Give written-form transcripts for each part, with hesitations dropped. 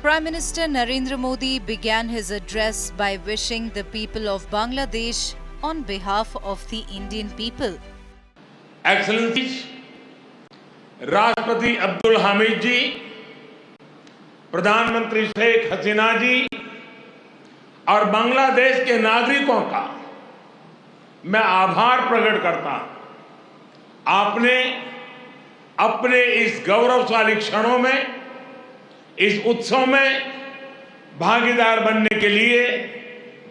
Prime Minister Narendra Modi began his address by wishing the people of Bangladesh on behalf of the Indian people. Excellencies, राष्ट्रपति अब्दुल हामिद जी, प्रधानमंत्री शेख हसीना जी और बांग्लादेश के नागरिकों का मैं आभार प्रकट करता हूं। आपने अपने इस गौरवशाली क्षणों में, इस उत्सव में भागीदार बनने के लिए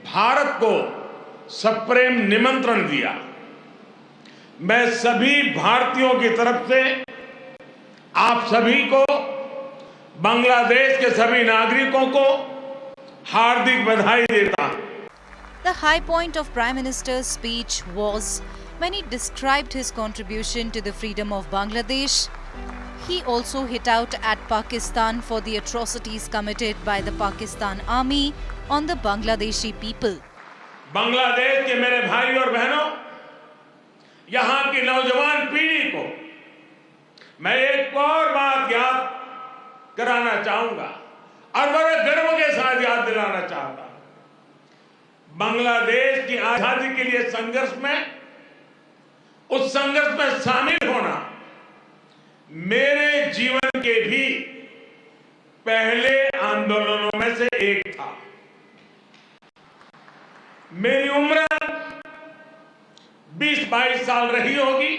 भारत को सप्रेम निमंत्रण दिया। मैं सभी भारतीयों की तरफ से आप सभी को, बांग्लादेश के सभी नागरिकों को हार्दिक बधाई देता हूं। The high point of Prime Minister's speech was when he described his contribution to the freedom of Bangladesh. He also hit out at Pakistan for the atrocities committed by the Pakistan army on the Bangladeshi people. Bangladesh के मेरे भाई और बहनों, यहां की नौजवान पीढ़ी को मैं एक और बात याद कराना चाहूंगा और बड़े गर्व के साथ याद दिलाना चाहता हूं। बांग्लादेश की आजादी के लिए संघर्ष में, उस संघर्ष में शामिल होना मेरे जीवन के भी पहले आंदोलनों में से एक था। मेरी उम्र 20-22 साल रही होगी।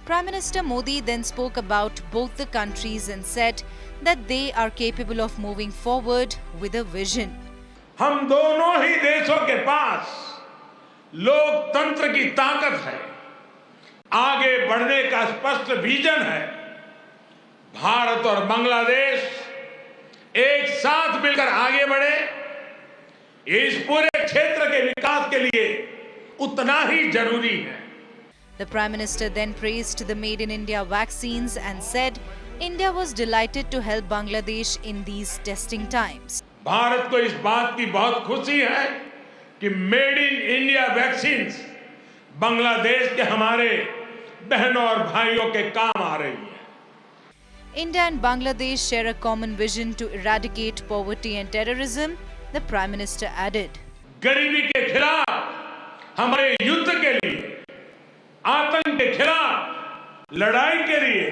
Prime Minister Modi then spoke about both the countries and said that they are capable of moving forward with a vision. हम दोनों ही देशों के पास लोकतंत्र की ताकत है, आगे बढ़ने का स्पष्ट विजन है। भारत और बांग्लादेश एक साथ मिलकर आगे बढ़े, इस पूरे क्षेत्र के विकास के लिए उतना ही जरूरी है। The Prime Minister then praised the Made in India vaccines and said India was delighted to help Bangladesh in these testing times. Bharat को इस बात की बहुत खुशी है कि made in India vaccines Bangladesh के हमारे बहनों और भाइयों के काम आ रही है। India and Bangladesh share a common vision to eradicate poverty and terrorism, the Prime Minister added. गरीबी के खिलाफ हमारे युद्ध के लिए, आतंक के खिलाफ लड़ाई के लिए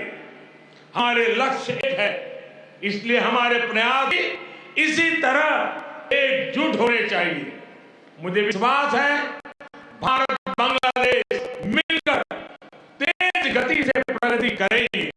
हमारे लक्ष्य एक है। इसलिए हमारे प्रयास इसी तरह एकजुट होने चाहिए। मुझे विश्वास है भारत बांग्लादेश मिलकर तेज गति से प्रगति करेंगे।